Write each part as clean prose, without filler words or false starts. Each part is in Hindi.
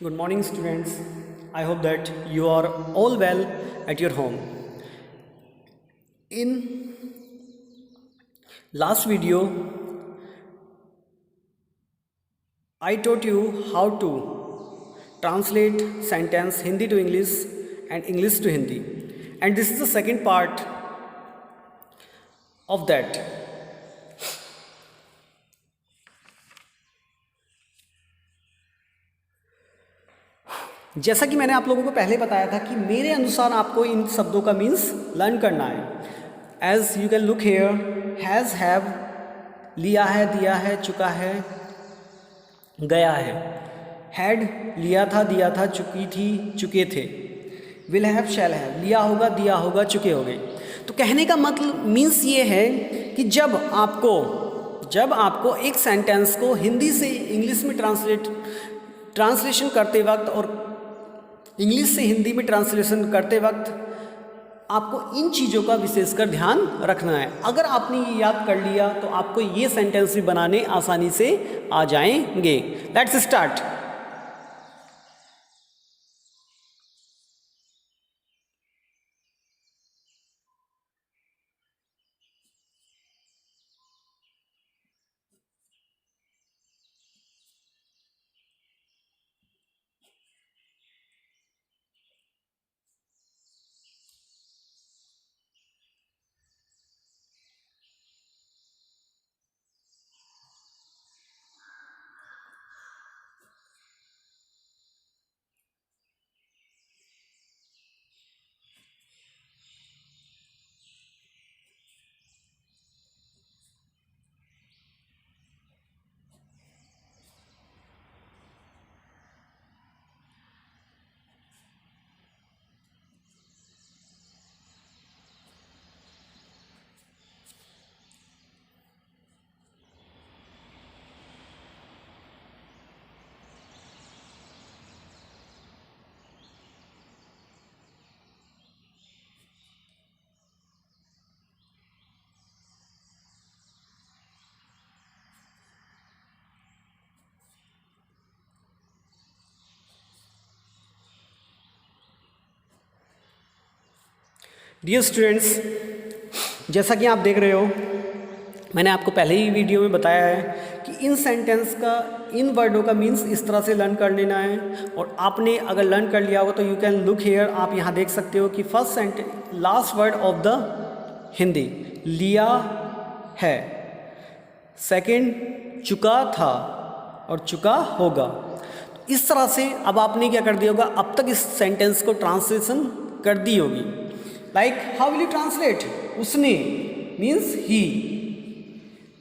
Good morning, students. I hope that you are all well at your home. In last video, I taught you how to translate sentence Hindi to English and English to Hindi. And this is the second part of that. जैसा कि मैंने आप लोगों को पहले बताया था कि मेरे अनुसार आपको इन शब्दों का मीन्स लर्न करना है। As you can look here, has, have, लिया है, दिया है, चुका है, गया है। हैड लिया था, दिया था, चुकी थी, चुके थे। विल हैव, शैल हैव, लिया होगा, दिया होगा, चुके होंगे। तो कहने का मतलब मीन्स ये है कि जब आपको एक सेंटेंस को हिंदी से इंग्लिश में ट्रांसलेशन करते वक्त और इंग्लिश से हिंदी में ट्रांसलेशन करते वक्त आपको इन चीज़ों का विशेषकर ध्यान रखना है। अगर आपने ये याद कर लिया तो आपको ये सेंटेंस भी बनाने आसानी से आ जाएंगे। Let's start. डियर स्टूडेंट्स, जैसा कि आप देख रहे हो, मैंने आपको पहले ही वीडियो में बताया है कि इन सेंटेंस का, इन वर्डों का मीन्स इस तरह से लर्न कर लेना है। और आपने अगर लर्न कर लिया होगा तो यू कैन लुक हियर, आप यहाँ देख सकते हो कि first sentence, last word of the Hindi लिया है, सेकंड चुका था और चुका होगा। तो इस तरह से अब आपने क्या कर दिया होगा, अब तक इस सेंटेंस को ट्रांसलेशन कर दी होगी। Like how will you translate? उसने मीन्स ही।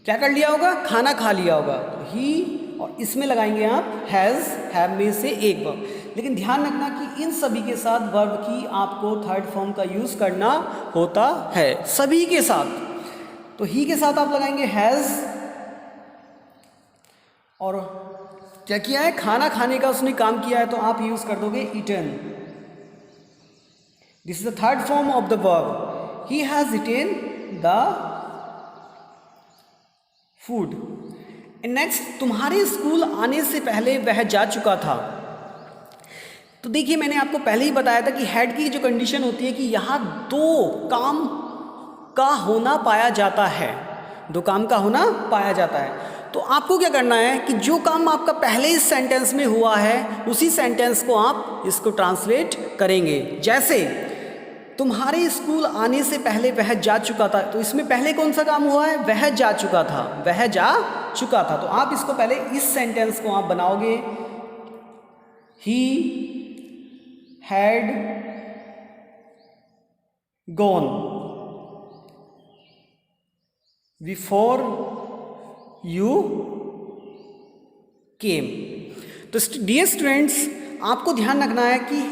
क्या कर लिया होगा? खाना खा लिया होगा, तो ही, और इसमें लगाएंगे आप हैज़, हैव में से एक वर्ब। लेकिन ध्यान रखना कि इन सभी के साथ वर्ब की आपको थर्ड फॉर्म का यूज़ करना होता है, सभी के साथ। तो ही के साथ आप लगाएंगे हैज़, और क्या किया है? खाना खाने का उसने काम किया है, तो आप यूज़ कर दोगे eaten. This is the third form of the verb. He has eaten the food. And next, तुम्हारे स्कूल आने से पहले वह जा चुका था। तो देखिए, मैंने आपको पहले ही बताया था कि हेड की जो कंडीशन होती है कि यहाँ दो काम का होना पाया जाता है, दो काम का होना पाया जाता है। तो आपको क्या करना है कि जो काम आपका पहले इस सेंटेंस में हुआ है उसी सेंटेंस को आप इसको ट्रांसलेट करेंगे। जैसे तुम्हारे स्कूल आने से पहले वह जा चुका था, तो इसमें पहले कौन सा काम हुआ है? वह जा चुका था, वह जा चुका था। तो आप इसको पहले इस सेंटेंस को आप बनाओगे, ही had gone before you came. तो डियर स्टूडेंट्स, आपको ध्यान रखना है कि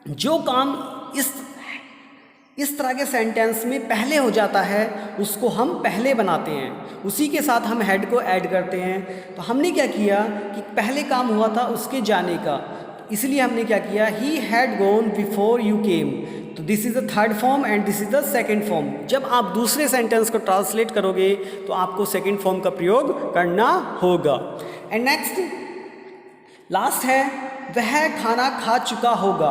जो काम इस तरह के सेंटेंस में पहले हो जाता है उसको हम पहले बनाते हैं, उसी के साथ हम हेड को ऐड करते हैं। तो हमने क्या किया कि पहले काम हुआ था उसके जाने का, इसलिए हमने क्या किया, he had gone before you came. तो this is the third form and this is the second form. जब आप दूसरे सेंटेंस को ट्रांसलेट करोगे तो आपको सेकेंड फॉर्म का प्रयोग करना होगा। एंड नेक्स्ट, लास्ट है वह खाना खा चुका होगा,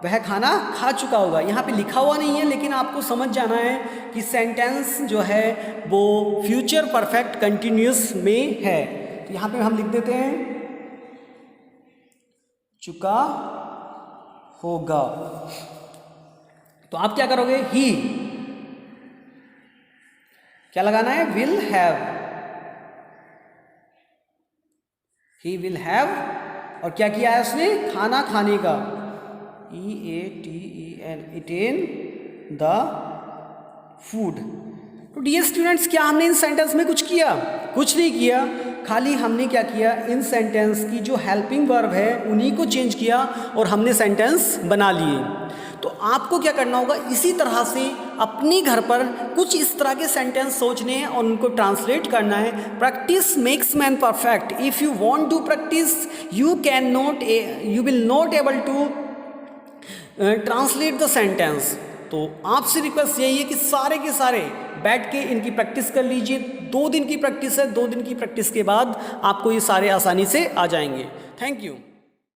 वह खाना खा चुका होगा। यहाँ पे लिखा हुआ नहीं है लेकिन आपको समझ जाना है कि सेंटेंस जो है वो फ्यूचर परफेक्ट कंटिन्यूस में है। तो यहाँ पे हम लिख देते हैं चुका होगा। तो आप क्या करोगे, ही क्या लगाना है, will have, he will have, और क्या किया है उसने, खाना खाने का, EATEN, eaten द फूड। तो डियर स्टूडेंट्स, क्या हमने इन सेंटेंस में कुछ किया, कुछ नहीं किया, खाली हमने क्या किया, इन सेंटेंस की जो हेल्पिंग वर्ब है उन्हीं को चेंज किया और हमने सेंटेंस बना लिए। तो आपको क्या करना होगा, इसी तरह से अपने घर पर कुछ इस तरह के सेंटेंस सोचने हैं और उनको ट्रांसलेट करना है। Practice makes man perfect. If you want to practice you will not able to translate the sentence. तो आपसे रिक्वेस्ट यही है कि सारे के सारे बैठ के इनकी प्रैक्टिस कर लीजिए। 2 दिन की प्रैक्टिस है, 2 दिन की प्रैक्टिस के बाद आपको ये सारे आसानी से आ जाएंगे। Thank you.